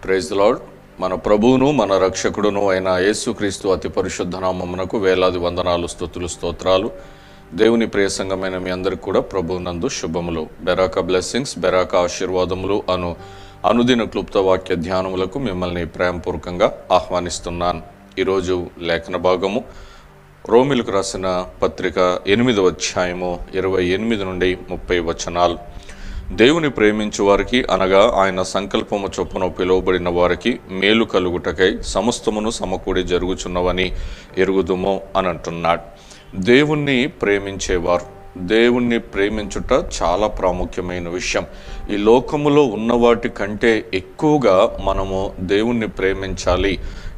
Praise the lord. మన ప్రభువును మన రక్షకుడును అయిన యేసుక్రీస్తు అతి పరిశుద్ధ నామమునకు వేలాది వందనాలు, స్తుతులు, స్తోత్రాలు. దేవుని ప్రియ సంఘమైన మీ అందరికి కూడా ప్రభువునందు శుభములు, బెరాక బ్లెస్సింగ్స్, బెరాక ఆశీర్వాదములు అనుదిన క్లుప్త వాక్య ధ్యానములకు మిమ్మల్ని ప్రేమపూర్వకంగా ఆహ్వానిస్తున్నాను. ఈరోజు లేఖన భాగము రోమిలకు రాసిన పత్రిక 8వ అధ్యాయము 28 నుండి 30 వచనాలు. దేవుని ప్రేమించు వారికి, అనగా ఆయన సంకల్పము చొప్పున పిలువబడిన వారికి మేలు కలుగుటకై సమస్తమును సమకూడి జరుగుచున్నవని ఎరుగుదుము అని అంటున్నాడు. దేవుణ్ణి ప్రేమించేవారు, దేవుణ్ణి ప్రేమించుట చాలా ప్రాముఖ్యమైన విషయం. ఈ లోకములో ఉన్న వాటి కంటే ఎక్కువగా మనము దేవుణ్ణి ప్రేమించాలి.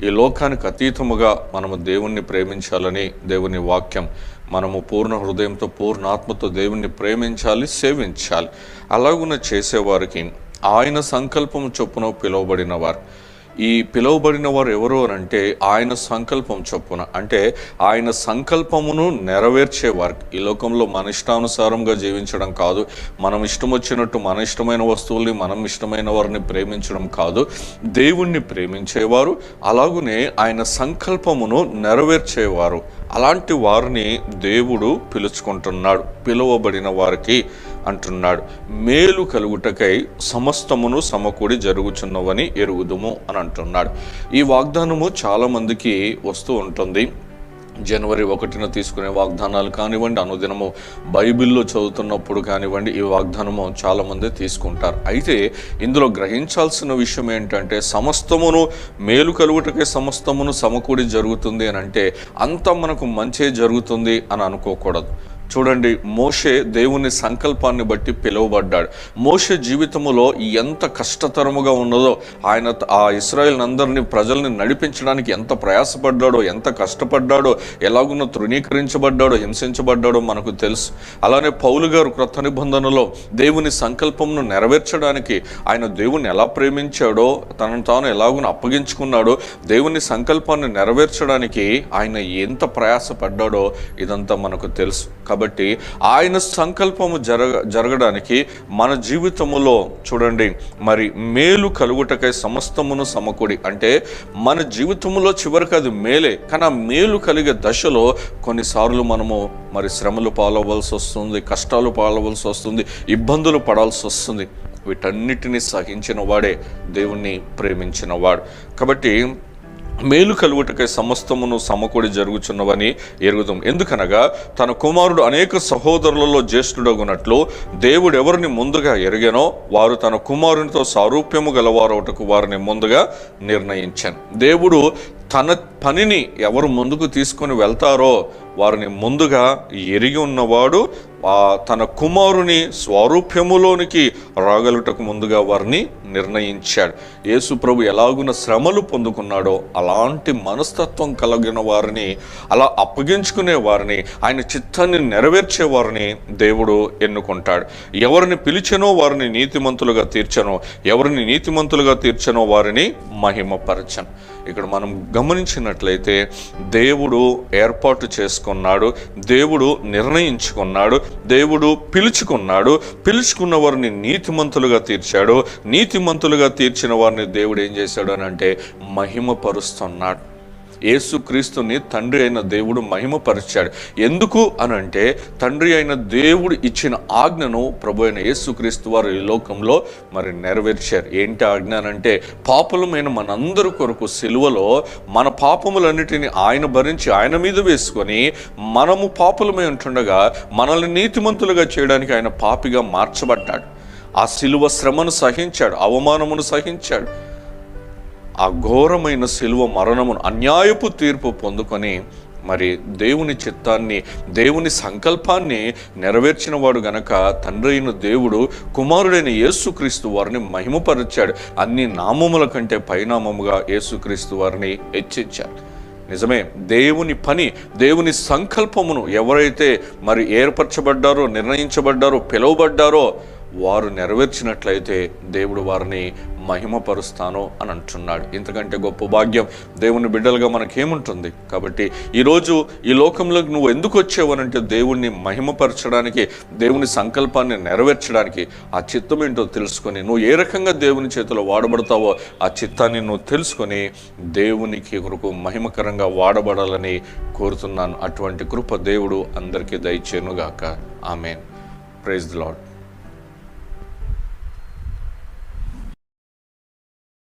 ఈ లోకానికి అతీతముగా మనము దేవుణ్ణి ప్రేమించాలని దేవుని వాక్యం. మనము పూర్ణ హృదయంతో, పూర్ణ ఆత్మతో దేవుణ్ణి ప్రేమించాలి, సేవించాలి. అలాగున చేసేవారికి ఆయన సంకల్పం చొప్పున పిలువబడిన వారు. ఈ పిలువబడిన వారు ఎవరు అంటే ఆయన సంకల్పం చొప్పున, అంటే ఆయన సంకల్పమును నెరవేర్చేవారు. ఈ లోకంలో మన ఇష్టానుసారంగా జీవించడం కాదు, మనం ఇష్టం వచ్చినట్టు మన ఇష్టమైన వస్తువుల్ని, మనం ఇష్టమైన వారిని ప్రేమించడం కాదు. దేవుణ్ణి ప్రేమించేవారు, అలాగునే ఆయన సంకల్పమును నెరవేర్చేవారు. అలాంటి వారిని దేవుడు పిలుచుకుంటున్నాడు. పిలువబడిన వారికి అంటున్నాడు, మేలు కలుగుటకై సమస్తమును సమకూడి జరుగుచున్నవని ఎరుగుదుము అని అంటున్నాడు. ఈ వాగ్దానము చాలామందికి వస్తూ ఉంటుంది. జనవరి 1న తీసుకునే వాగ్దానాలు కానివ్వండి, అనుదినము బైబిల్లో చదువుతున్నప్పుడు కానివ్వండి, ఈ వాగ్దానము చాలామంది తీసుకుంటారు. అయితే ఇందులో గ్రహించాల్సిన విషయం ఏంటంటే, సమస్తమును మేలు కలుగుటకే సమస్తమును సమకూడి జరుగుతుంది అని అంటే అంత మనకు మంచే జరుగుతుంది అని అనుకోకూడదు. చూడండి, మోషే దేవుని సంకల్పాన్ని బట్టి పిలువబడ్డాడు. మోషే జీవితంలో ఎంత కష్టతరముగా ఉన్నదో, ఆయన ఆ ఇశ్రాయేల్ అందరినీ, ప్రజల్ని నడిపించడానికి ఎంత ప్రయాసపడ్డాడో, ఎంత కష్టపడ్డాడో, ఎలాగున్న తృణీకరించబడ్డాడో, హింసించబడ్డాడో మనకు తెలుసు. అలానే పౌలు గారు క్రొత్త నిబంధనలో దేవుని సంకల్పంను నెరవేర్చడానికి, ఆయన దేవుని ఎలా ప్రేమించాడో, తనను తాను ఎలాగున అప్పగించుకున్నాడో, దేవుని సంకల్పాన్ని నెరవేర్చడానికి ఆయన ఎంత ప్రయాసపడ్డాడో ఇదంతా మనకు తెలుసు. కాబట్టి ఆయన సంకల్పము జరగడానికి మన జీవితములో చూడండి, మరి మేలు కలుగుటకై సమస్తమును సమకూడి, అంటే మన జీవితంలో చివరికి అది మేలే. కానీ ఆ మేలు కలిగే దశలో కొన్నిసార్లు మనము మరి శ్రమలు పాలవలసి వస్తుంది, కష్టాలు పాలవలసి వస్తుంది, ఇబ్బందులు పడాల్సి వస్తుంది. వీటన్నిటినీ సహించిన వాడే దేవుణ్ణి ప్రేమించిన వాడు. కాబట్టి మేలు కలుగుటకై సమస్తమును సమకూడి జరుగుచున్నవని ఎరుగుదాం. ఎందుకనగా తన కుమారుడు అనేక సహోదరులలో జ్యేష్ఠుడగునట్లు దేవుడు ఎవరిని ముందుగా ఎరిగానో వారు తన కుమారునితో సారూప్యము గలవారొకటకు వారిని ముందుగా నిర్ణయించాను. దేవుడు తన పనిని ఎవరు ముందుకు తీసుకొని వెళ్తారో వారిని ముందుగా ఎరిగి ఉన్నవాడు. తన కుమారుని స్వరూప్యములోనికి రాగలుటకు ముందుగా వారిని నిర్ణయించాడు. యేసు ప్రభు ఎలాగున శ్రమలు పొందుకున్నాడో అలాంటి మనస్తత్వం కలిగిన వారిని, అలా అప్పగించుకునే వారిని, ఆయన చిత్తాన్ని నెరవేర్చే వారిని దేవుడు ఎన్నుకుంటాడు. ఎవరిని పిలిచెనో వారిని నీతిమంతులుగా తీర్చనో, ఎవరిని నీతిమంతులుగా తీర్చనో వారిని మహిమపరచను. ఇక్కడ మనం గమనించినట్లయితే దేవుడు ఏర్పాటు చేసుకున్నాడు, దేవుడు నిర్ణయించుకున్నాడు, దేవుడు పిలుచుకున్నాడు. పిలుచుకున్న వారిని నీతిమంతులుగా తీర్చాడు. నీతిమంతులుగా తీర్చిన వారిని దేవుడు ఏం చేశాడు అని అంటే మహిమపరుస్తున్నాడు. యేసుక్రీస్తుని తండ్రి అయిన దేవుడు మహిమపరిచాడు. ఎందుకు అనంటే తండ్రి అయిన దేవుడు ఇచ్చిన ఆజ్ఞను ప్రభు అయిన యేసుక్రీస్తు వారు ఈ లోకంలో మరి నెరవేర్చారు. ఏంటి ఆజ్ఞ అనంటే, పాపులమైన మనందరి కొరకు సిలువలో మన పాపములన్నిటినీ ఆయన భరించి ఆయన మీద వేసుకొని, మనము పాపులమై ఉంటుండగా మనల్ని నీతిమంతులుగా చేయడానికి ఆయన పాపిగా మార్చబడ్డాడు. ఆ సిలువ శ్రమను సహించాడు, అవమానమును సహించాడు. ఆ ఘోరమైన సిలువ మరణమును, అన్యాయపు తీర్పు పొందుకొని మరి దేవుని చిత్తాన్ని, దేవుని సంకల్పాన్ని నెరవేర్చిన వాడు గనక తండ్రి అయిన దేవుడు కుమారుడైన యేసుక్రీస్తు వారిని మహిమపరిచాడు. అన్ని నామముల కంటే పైనామముగా యేసుక్రీస్తు వారిని హెచ్చించాడు. నిజమే, దేవుని పని, దేవుని సంకల్పమును ఎవరైతే మరి ఏర్పరచబడ్డారో, నిర్ణయించబడ్డారో, పిలువబడ్డారో వారు నెరవేర్చినట్లయితే దేవుడు వారిని మహిమపరుస్తాను అని అంటున్నాడు. ఇంతకంటే గొప్ప భాగ్యం దేవుని బిడ్డలుగా మనకేముంటుంది? కాబట్టి ఈరోజు ఈ లోకంలోకి నువ్వు ఎందుకు వచ్చావనంటే దేవుణ్ణి మహిమపరచడానికి, దేవుని సంకల్పాన్ని నెరవేర్చడానికి. ఆ చిత్తం ఏంటో తెలుసుకొని నువ్వు ఏ రకంగా దేవుని చేతిలో వాడబడతావో ఆ చిత్తాన్ని నువ్వు తెలుసుకొని దేవునికి కొరకు మహిమకరంగా వాడబడాలని కోరుతున్నాను. అటువంటి కృప దేవుడు అందరికీ దయచేయునుగాక. ఆమేన్. Praise the lord.